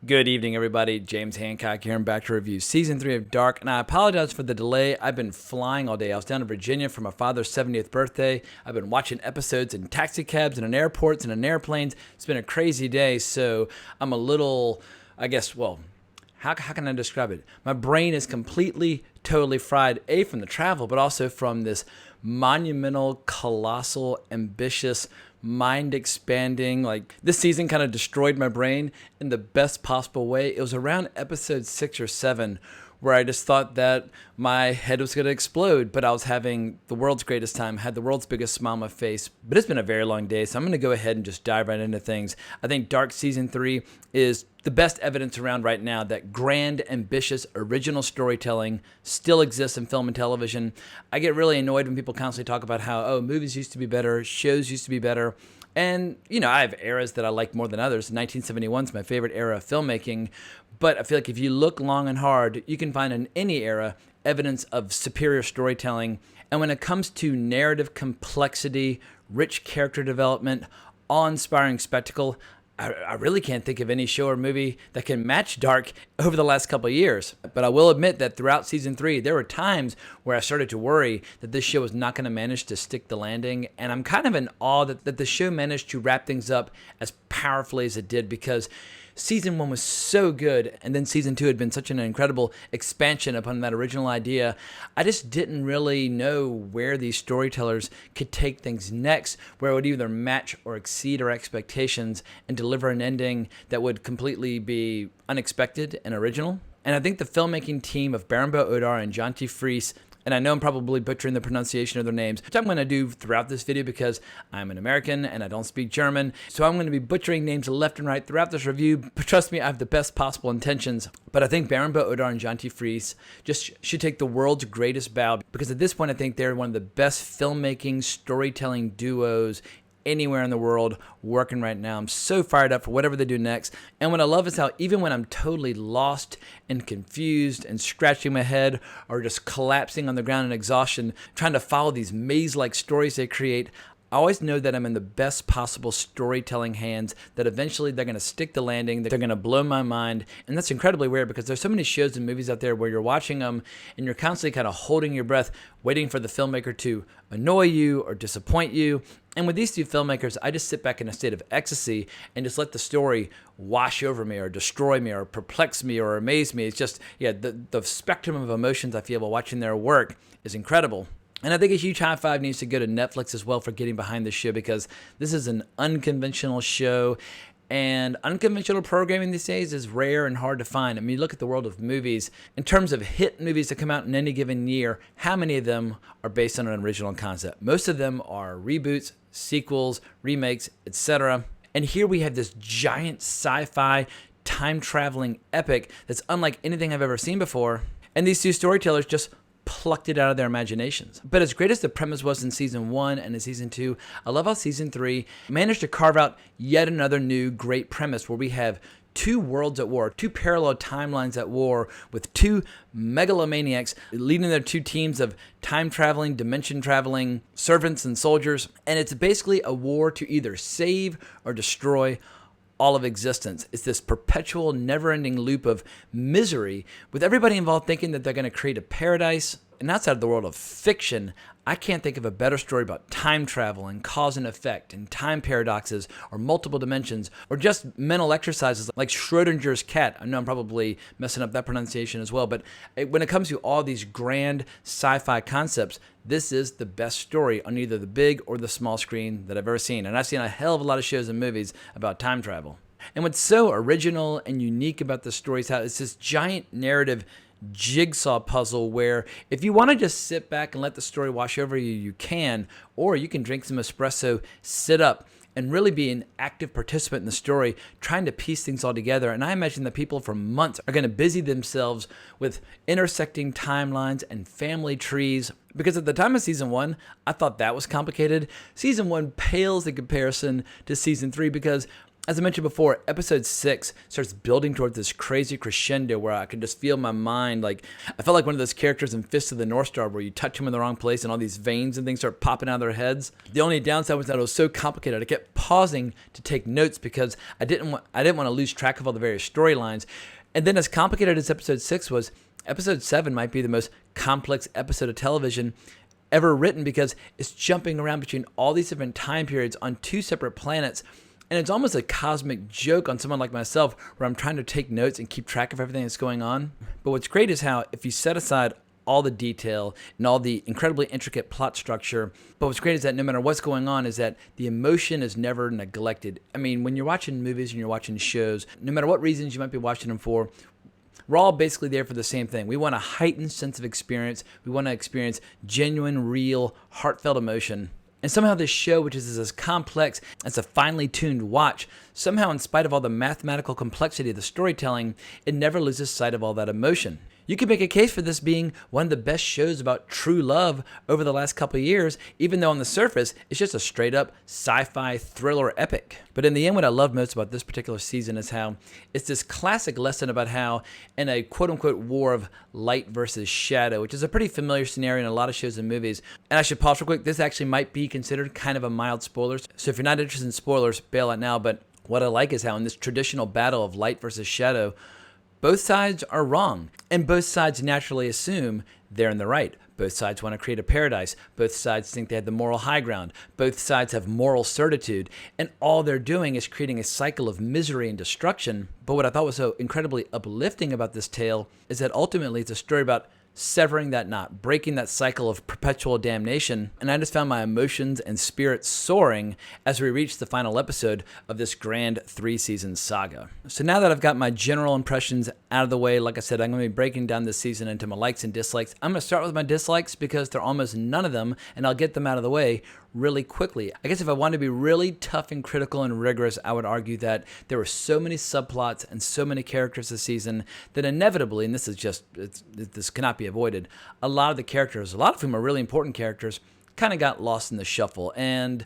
Good evening, everybody. James Hancock here. I'm back to review Season 3 of Dark, and I apologize for the delay. I've been flying all day. I was down in Virginia for my father's 70th birthday. I've been watching episodes in taxi cabs and in airports and in airplanes. It's been a crazy day, so I'm a little, how can I describe it? My brain is completely, totally fried, A, from the travel, but also from this monumental, colossal, ambitious, mind-expanding, this season kind of destroyed my brain in the best possible way. It was around episode 6 or 7 where I just thought that my head was going to explode, but I was having the world's greatest time, had the world's biggest smile on my face. But it's been a very long day, so I'm going to go ahead and just dive right into things. I think Dark Season 3 is the best evidence around right now that grand, ambitious, original storytelling still exists in film and television. I get really annoyed when people constantly talk about how, movies used to be better, shows used to be better. And, I have eras that I like more than others. 1971 is my favorite era of filmmaking. But I feel like if you look long and hard, you can find in any era evidence of superior storytelling. And when it comes to narrative complexity, rich character development, awe-inspiring spectacle, I really can't think of any show or movie that can match Dark over the last couple of years. But I will admit that throughout Season 3, there were times where I started to worry that this show was not going to manage to stick the landing. And I'm kind of in awe that the show managed to wrap things up as powerfully as it did, because Season 1 was so good, and then Season 2 had been such an incredible expansion upon that original idea. I just didn't really know where these storytellers could take things next, where it would either match or exceed our expectations and deliver an ending that would completely be unexpected and original. And I think the filmmaking team of Barenboe Odar and Jonty Fries, and I know I'm probably butchering the pronunciation of their names, which I'm going to do throughout this video because I'm an American and I don't speak German. So I'm going to be butchering names left and right throughout this review. But trust me, I have the best possible intentions. But I think Barenboe Odar and Jonty Fries just should take the world's greatest bow, because at this point I think they're one of the best filmmaking, storytelling duos anywhere in the world working right now. I'm so fired up for whatever they do next. And what I love is how even when I'm totally lost and confused and scratching my head or just collapsing on the ground in exhaustion, trying to follow these maze-like stories they create, I always know that I'm in the best possible storytelling hands, that eventually they're going to stick the landing, they're going to blow my mind. And that's incredibly rare because there's so many shows and movies out there where you're watching them and you're constantly kind of holding your breath, waiting for the filmmaker to annoy you or disappoint you. And with these two filmmakers, I just sit back in a state of ecstasy and just let the story wash over me or destroy me or perplex me or amaze me. It's just, the spectrum of emotions I feel while watching their work is incredible. And I think a huge high five needs to go to Netflix as well for getting behind this show, because this is an unconventional show. And unconventional programming these days is rare and hard to find. I mean, you look at the world of movies. In terms of hit movies that come out in any given year, how many of them are based on an original concept? Most of them are reboots, sequels, remakes, etc. And here we have this giant sci-fi time-traveling epic that's unlike anything I've ever seen before. And these two storytellers just plucked it out of their imaginations. But as great as the premise was in Season 1 and in Season 2, I love how Season 3 managed to carve out yet another new great premise where we have two worlds at war, two parallel timelines at war, with two megalomaniacs leading their two teams of time-traveling, dimension-traveling servants and soldiers. And it's basically a war to either save or destroy all of existence. It's this perpetual, never-ending loop of misery, with everybody involved thinking that they're going to create a paradise. And outside of the world of fiction, I can't think of a better story about time travel and cause and effect and time paradoxes or multiple dimensions or just mental exercises like Schrodinger's cat. I know I'm probably messing up that pronunciation as well, but when it comes to all these grand sci-fi concepts, this is the best story on either the big or the small screen that I've ever seen. And I've seen a hell of a lot of shows and movies about time travel. And what's so original and unique about this story is how it's this giant narrative jigsaw puzzle where if you want to just sit back and let the story wash over you, you can, or you can drink some espresso, sit up, and really be an active participant in the story, trying to piece things all together. And I imagine that people for months are going to busy themselves with intersecting timelines and family trees, because at the time of Season 1, I thought that was complicated. Season 1 pales in comparison to Season 3 because As I mentioned before, episode 6 starts building towards this crazy crescendo where I can just feel my mind like, I felt like one of those characters in Fist of the North Star where you touch them in the wrong place and all these veins and things start popping out of their heads. The only downside was that it was so complicated. I kept pausing to take notes because I didn't want to lose track of all the various storylines. And then as complicated as episode 6 was, episode 7 might be the most complex episode of television ever written because it's jumping around between all these different time periods on 2 separate planets. And it's almost a cosmic joke on someone like myself where I'm trying to take notes and keep track of everything that's going on. But what's great is how if you set aside all the detail and all the incredibly intricate plot structure, but what's great is that no matter what's going on is that the emotion is never neglected. I mean, when you're watching movies and you're watching shows, no matter what reasons you might be watching them for, we're all basically there for the same thing. We want a heightened sense of experience. We want to experience genuine, real, heartfelt emotion. And somehow this show, which is as complex as a finely tuned watch, somehow in spite of all the mathematical complexity of the storytelling, it never loses sight of all that emotion. You could make a case for this being one of the best shows about true love over the last couple of years, even though on the surface, it's just a straight up sci-fi thriller epic. But in the end, what I love most about this particular season is how it's this classic lesson about how in a quote unquote war of light versus shadow, which is a pretty familiar scenario in a lot of shows and movies. And I should pause real quick. This actually might be considered kind of a mild spoiler. So if you're not interested in spoilers, bail out now. But what I like is how in this traditional battle of light versus shadow, both sides are wrong, and both sides naturally assume they're in the right. Both sides want to create a paradise. Both sides think they have the moral high ground. Both sides have moral certitude, and all they're doing is creating a cycle of misery and destruction. But what I thought was so incredibly uplifting about this tale is that ultimately it's a story about severing that knot, breaking that cycle of perpetual damnation. And I just found my emotions and spirits soaring as we reached the final episode of this grand 3-season saga. So now that I've got my general impressions out of the way, like I said, I'm going to be breaking down this season into my likes and dislikes. I'm going to start with my dislikes because there are almost none of them, and I'll get them out of the way really quickly. I guess if I wanted to be really tough and critical and rigorous, I would argue that there were so many subplots and so many characters this season that inevitably, and this cannot be avoided, a lot of the characters, a lot of whom are really important characters, kind of got lost in the shuffle. And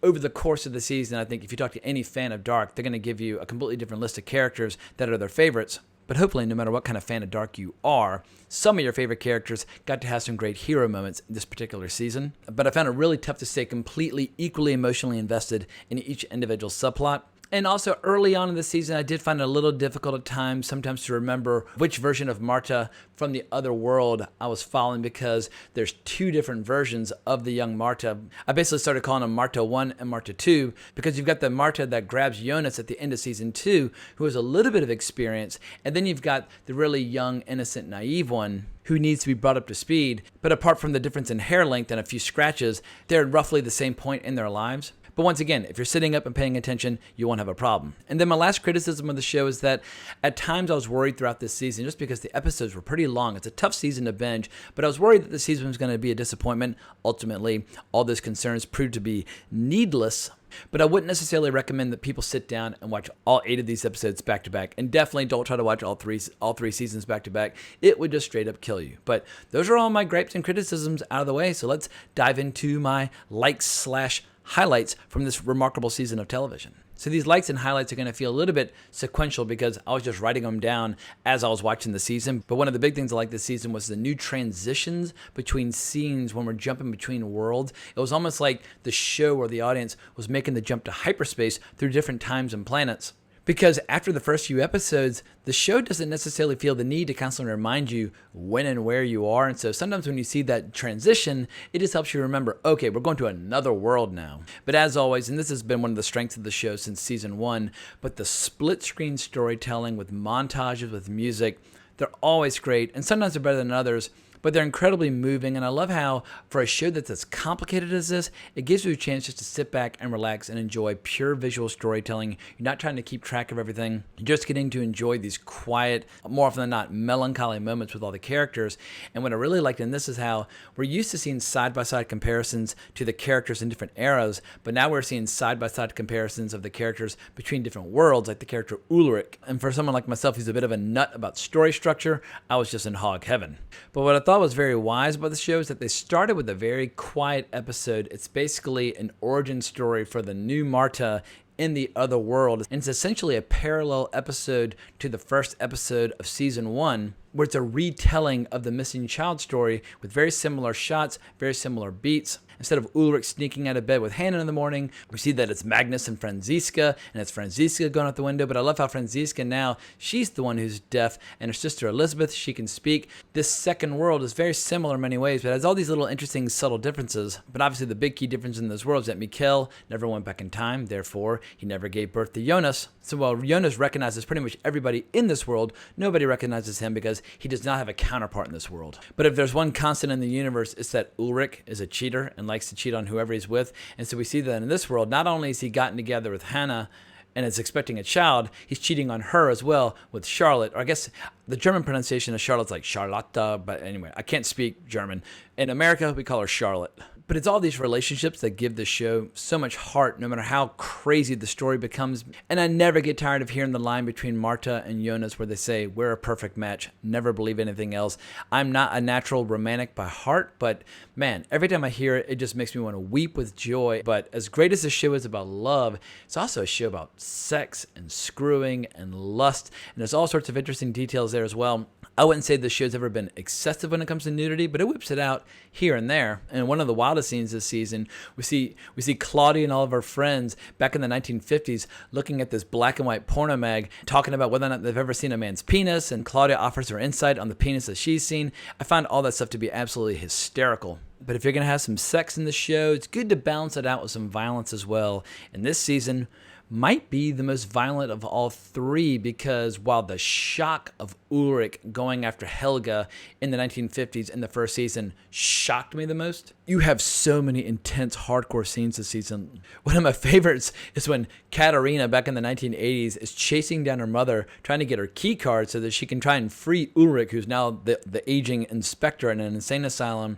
over the course of the season, I think if you talk to any fan of Dark, they're going to give you a completely different list of characters that are their favorites. But hopefully, no matter what kind of fan of Dark you are, some of your favorite characters got to have some great hero moments in this particular season. But I found it really tough to stay completely equally emotionally invested in each individual subplot. And also early on in the season, I did find it a little difficult at times, sometimes to remember which version of Marta from the other world I was following because there's 2 different versions of the young Marta. I basically started calling them Marta 1 and Marta 2 because you've got the Marta that grabs Jonas at the end of season 2, who has a little bit of experience, and then you've got the really young, innocent, naive one who needs to be brought up to speed. But apart from the difference in hair length and a few scratches, they're at roughly the same point in their lives. But once again, if you're sitting up and paying attention, you won't have a problem. And then my last criticism of the show is that at times I was worried throughout this season just because the episodes were pretty long. It's a tough season to binge, but I was worried that the season was going to be a disappointment. Ultimately, all those concerns proved to be needless. But I wouldn't necessarily recommend that people sit down and watch all 8 of these episodes back to back. And definitely don't try to watch all three seasons back to back. It would just straight up kill you. But those are all my gripes and criticisms out of the way. So let's dive into my likes/highlights from this remarkable season of television. So these likes and highlights are going to feel a little bit sequential because I was just writing them down as I was watching the season. But one of the big things I liked this season was the new transitions between scenes when we're jumping between worlds. It was almost like the show or the audience was making the jump to hyperspace through different times and planets. Because after the first few episodes, the show doesn't necessarily feel the need to constantly remind you when and where you are. And so sometimes when you see that transition, it just helps you remember, okay, we're going to another world now. But as always, and this has been one of the strengths of the show since season 1, but the split screen storytelling with montages, with music, they're always great. And sometimes they're better than others. But they're incredibly moving, and I love how, for a show that's as complicated as this, it gives you a chance just to sit back and relax and enjoy pure visual storytelling. You're not trying to keep track of everything. You're just getting to enjoy these quiet, more often than not, melancholy moments with all the characters. And what I really liked in this is how we're used to seeing side-by-side comparisons to the characters in different eras, but now we're seeing side-by-side comparisons of the characters between different worlds, like the character Ulrich. And for someone like myself who's a bit of a nut about story structure, I was just in hog heaven. But what I thought was very wise about the show is that they started with a very quiet episode. It's basically an origin story for the new Marta in the other world. And it's essentially a parallel episode to the first episode of season 1, where it's a retelling of the missing child story with very similar shots, very similar beats. Instead of Ulrich sneaking out of bed with Hannah in the morning, we see that it's Magnus and Franziska, and it's Franziska going out the window. But I love how Franziska now, she's the one who's deaf, and her sister Elizabeth, she can speak. This second world is very similar in many ways, but has all these little interesting subtle differences. But obviously the big key difference in this world is that Mikkel never went back in time, therefore he never gave birth to Jonas. So while Jonas recognizes pretty much everybody in this world, nobody recognizes him because he does not have a counterpart in this world. But if there's one constant in the universe, it's that Ulrich is a cheater and likes to cheat on whoever he's with. And so we see that in this world, not only has he gotten together with Hannah and is expecting a child, he's cheating on her as well with Charlotte. Or I guess the German pronunciation of Charlotte's like Charlotte, but anyway, I can't speak German. In America, we call her Charlotte. But it's all these relationships that give the show so much heart, no matter how crazy the story becomes. And I never get tired of hearing the line between Marta and Jonas where they say, "We're a perfect match. Never believe anything else." I'm not a natural romantic by heart, but man, every time I hear it, it just makes me want to weep with joy. But as great as the show is about love, it's also a show about sex and screwing and lust. And there's all sorts of interesting details there as well. I wouldn't say the show's ever been excessive when it comes to nudity, but it whips it out here and there. And one of the wildest scenes this season, we see Claudia and all of her friends back in the 1950s looking at this black and white porno mag, talking about whether or not they've ever seen a man's penis, and Claudia offers her insight on the penis that she's seen. I find all that stuff to be absolutely hysterical. But if you're going to have some sex in the show, it's good to balance it out with some violence as well. And this season might be the most violent of all three, because while the shock of Ulrich going after Helga in the 1950s in the first season shocked me the most, you have so many intense hardcore scenes this season. One of my favorites is when Katarina back in the 1980s is chasing down her mother, trying to get her key card so that she can try and free Ulrich, who's now the aging inspector in an insane asylum.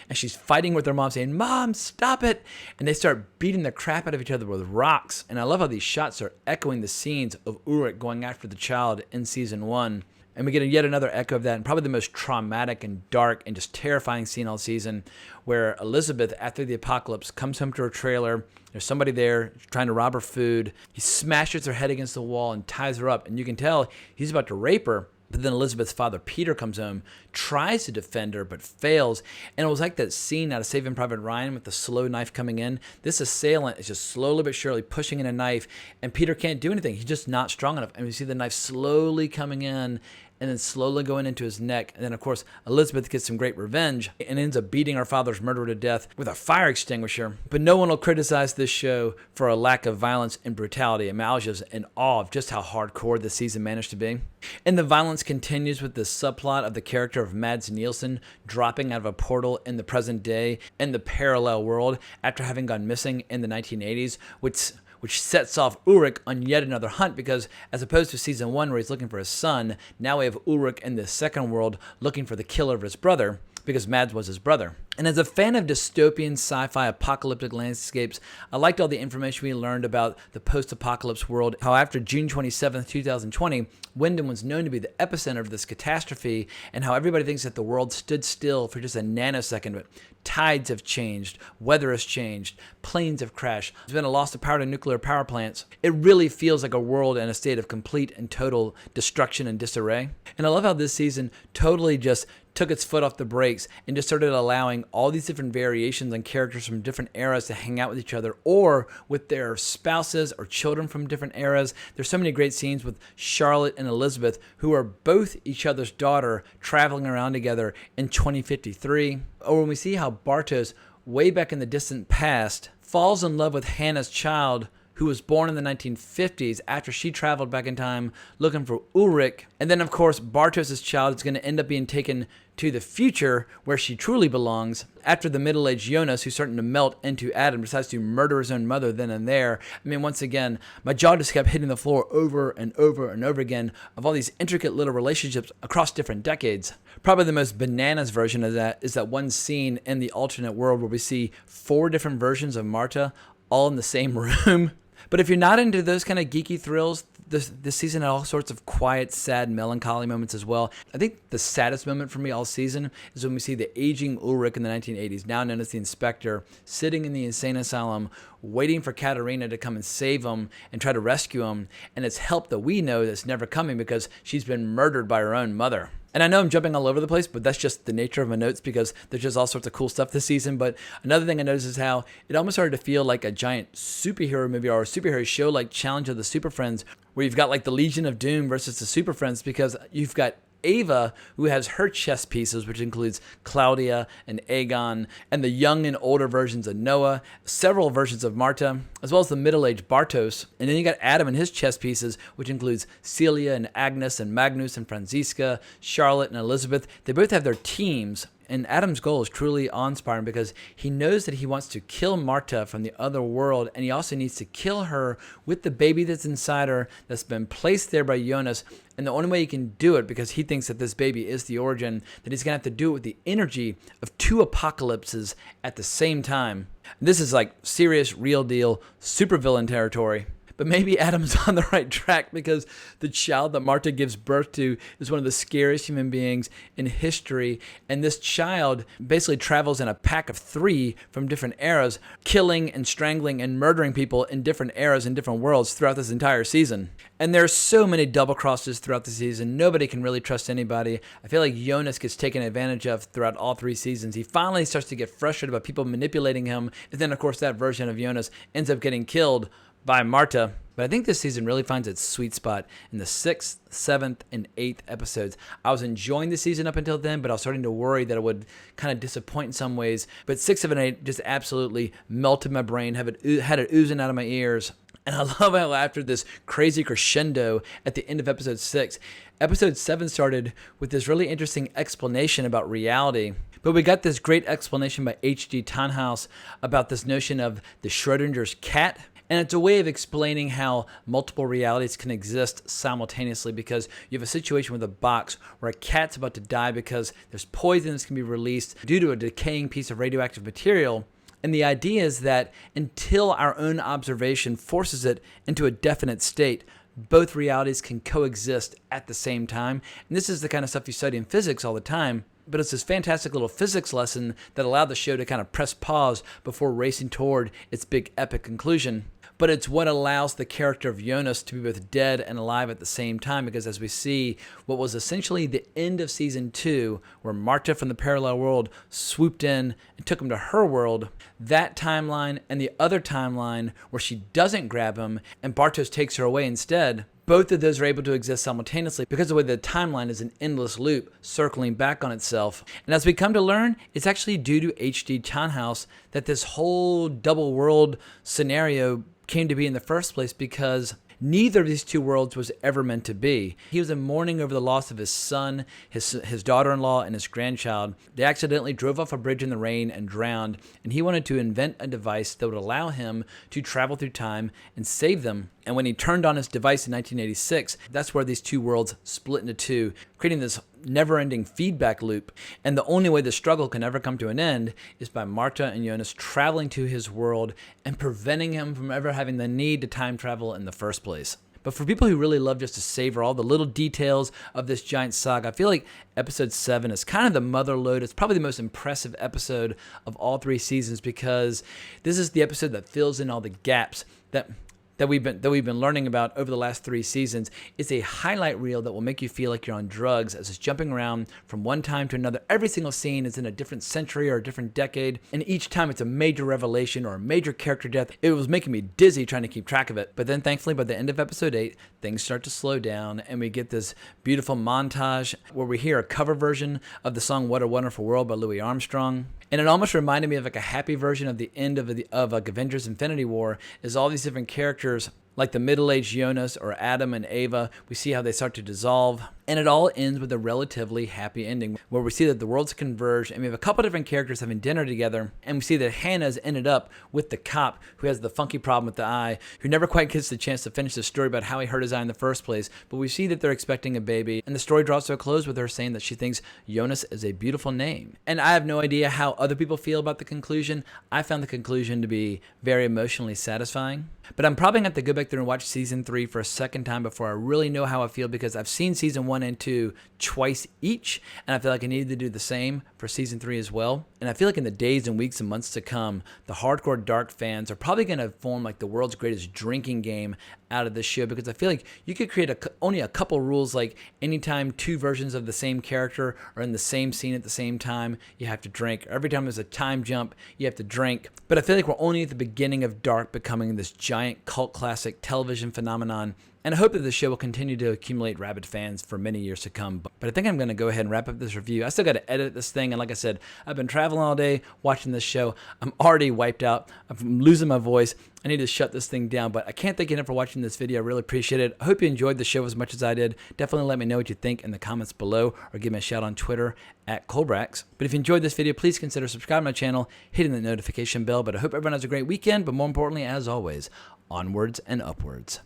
And she's fighting with her mom saying, "Mom, stop it." And they start beating the crap out of each other with rocks. And I love how these shots are echoing the scenes of Ulrich going after the child in season 1. And we get yet another echo of that, and probably the most traumatic and dark and just terrifying scene all season, where Elizabeth, after the apocalypse, comes home to her trailer. There's somebody there trying to rob her food. He smashes her head against the wall and ties her up. And you can tell he's about to rape her. But then Elizabeth's father, Peter, comes home, tries to defend her, but fails. And it was like that scene out of Saving Private Ryan with the slow knife coming in. This assailant is just slowly but surely pushing in a knife, and Peter can't do anything. He's just not strong enough. And we see the knife slowly coming in and then slowly going into his neck. And then, of course, Elizabeth gets some great revenge and ends up beating her father's murderer to death with a fire extinguisher. But no one will criticize this show for a lack of violence and brutality. And I was just in awe of just how hardcore this season managed to be. And the violence continues with the subplot of the character of Mads Nielsen dropping out of a portal in the present day in the parallel world after having gone missing in the 1980s, which sets off Ulrich on yet another hunt, because as opposed to season 1 where he's looking for his son, now we have Ulrich in the second world looking for the killer of his brother, because Mads was his brother. And as a fan of dystopian, sci-fi, apocalyptic landscapes, I liked all the information we learned about the post-apocalypse world, how after June 27th, 2020, Wyndham was known to be the epicenter of this catastrophe, and how everybody thinks that the world stood still for just a nanosecond, but tides have changed, weather has changed, planes have crashed, there's been a loss of power to nuclear power plants. It really feels like a world in a state of complete and total destruction and disarray. And I love how this season totally just took its foot off the brakes and just started allowing all these different variations and characters from different eras to hang out with each other or with their spouses or children from different eras. There's so many great scenes with Charlotte and Elizabeth, who are both each other's daughter, traveling around together in 2053. Or when we see how Bartos, way back in the distant past, falls in love with Hannah's child, who was born in the 1950s after she traveled back in time looking for Ulrich. And then, of course, Bartos' child is going to end up being taken to the future where she truly belongs after the middle-aged Jonas, who's starting to melt into Adam, decides to murder his own mother then and there. I mean, once again, my jaw just kept hitting the floor over and over and over again of all these intricate little relationships across different decades. Probably the most bananas version of that is that one scene in the alternate world where we see 4 different versions of Marta all in the same room. But if you're not into those kind of geeky thrills, this season had all sorts of quiet, sad, melancholy moments as well. I think the saddest moment for me all season is when we see the aging Ulrich in the 1980s, now known as the Inspector, sitting in the insane asylum, waiting for Katerina to come and save him and try to rescue him. And it's help that we know that's never coming because she's been murdered by her own mother. And I know I'm jumping all over the place, but that's just the nature of my notes because there's just all sorts of cool stuff this season. But another thing I noticed is how it almost started to feel like a giant superhero movie or a superhero show like Challenge of the Super Friends, where you've got like the Legion of Doom versus the Super Friends, because you've got Ava, who has her chess pieces, which includes Claudia and Aegon, and the young and older versions of Noah, several versions of Marta, as well as the middle-aged Bartos. And then you got Adam and his chess pieces, which includes Celia and Agnes and Magnus and Franziska, Charlotte and Elizabeth. They both have their teams. And Adam's goal is truly awe-inspiring because he knows that he wants to kill Marta from the other world, and he also needs to kill her with the baby that's inside her that's been placed there by Jonas. And the only way he can do it, because he thinks that this baby is the origin, that he's going to have to do it with the energy of two apocalypses at the same time. And this is like serious, real deal, supervillain territory. But maybe Adam's on the right track because the child that Marta gives birth to is one of the scariest human beings in history. And this child basically travels in a pack of 3 from different eras, killing and strangling and murdering people in different eras and different worlds throughout this entire season. And there's so many double crosses throughout the season. Nobody can really trust anybody. I feel like Jonas gets taken advantage of throughout all 3 seasons. He finally starts to get frustrated about people manipulating him. And then, of course, that version of Jonas ends up getting killed by Marta. But I think this season really finds its sweet spot in the 6th, 7th, and 8th episodes. I was enjoying the season up until then, but I was starting to worry that it would kind of disappoint in some ways. But 6, 7, and 8 just absolutely melted my brain, had it oozing out of my ears. And I love how after this crazy crescendo at the end of episode 6, episode 7 started with this really interesting explanation about reality. But we got this great explanation by H.G. Tannhaus about this notion of the Schrodinger's cat. And it's a way of explaining how multiple realities can exist simultaneously, because you have a situation with a box where a cat's about to die because there's poison that can be released due to a decaying piece of radioactive material. And the idea is that until our own observation forces it into a definite state, both realities can coexist at the same time. And this is the kind of stuff you study in physics all the time. But it's this fantastic little physics lesson that allowed the show to kind of press pause before racing toward its big epic conclusion. But it's what allows the character of Jonas to be both dead and alive at the same time, because as we see what was essentially the end of season 2, where Marta from the parallel world swooped in and took him to her world, that timeline and the other timeline where she doesn't grab him and Bartos takes her away instead, both of those are able to exist simultaneously because of the way the timeline is an endless loop circling back on itself. And as we come to learn, it's actually due to H.G. Tannhaus that this whole double world scenario came to be in the first place, because neither of these two worlds was ever meant to be. He was in mourning over the loss of his son, his daughter-in-law, and his grandchild. They accidentally drove off a bridge in the rain and drowned, and he wanted to invent a device that would allow him to travel through time and save them. And when he turned on his device in 1986, that's where these two worlds split into two, creating this never-ending feedback loop. And the only way the struggle can ever come to an end is by Marta and Jonas traveling to his world and preventing him from ever having the need to time travel in the first place. But for people who really love just to savor all the little details of this giant saga, I feel like episode 7 is kind of the mother lode. It's probably the most impressive episode of all 3 seasons, because this is the episode that fills in all the gaps that we've been learning about over the last 3 seasons. It's a highlight reel that will make you feel like you're on drugs as it's jumping around from one time to another. Every single scene is in a different century or a different decade, and each time it's a major revelation or a major character death. It was making me dizzy trying to keep track of it. But then thankfully by the end of episode 8, things start to slow down and we get this beautiful montage where we hear a cover version of the song What a Wonderful World by Louis Armstrong. And it almost reminded me of like a happy version of the end of like Avengers Infinity War, is all these different characters like the middle-aged Jonas or Adam and Ava. We see how they start to dissolve. And it all ends with a relatively happy ending where we see that the worlds converge and we have a couple different characters having dinner together. And we see that Hannah's ended up with the cop who has the funky problem with the eye, who never quite gets the chance to finish the story about how he hurt his eye in the first place. But we see that they're expecting a baby. And the story draws to a close with her saying that she thinks Jonas is a beautiful name. And I have no idea how other people feel about the conclusion. I found the conclusion to be very emotionally satisfying. But I'm probably going to have to go back through and watch season 3 for a second time before I really know how I feel, because I've seen season 1 and 2 twice each, and I feel like I needed to do the same for season 3 as well. And I feel like in the days and weeks and months to come, the hardcore Dark fans are probably going to form like the world's greatest drinking game out of this show, because I feel like you could create only a couple rules, like anytime 2 versions of the same character are in the same scene at the same time, you have to drink. Every time there's a time jump, you have to drink. But I feel like we're only at the beginning of Dark becoming this giant cult classic television phenomenon. And I hope that the show will continue to accumulate rabid fans for many years to come. But I think I'm going to go ahead and wrap up this review. I still got to edit this thing. And like I said, I've been traveling all day watching this show. I'm already wiped out. I'm losing my voice. I need to shut this thing down. But I can't thank you enough for watching this video. I really appreciate it. I hope you enjoyed the show as much as I did. Definitely let me know what you think in the comments below, or give me a shout on Twitter @Colbrax. But if you enjoyed this video, please consider subscribing to my channel, hitting the notification bell. But I hope everyone has a great weekend. But more importantly, as always, onwards and upwards.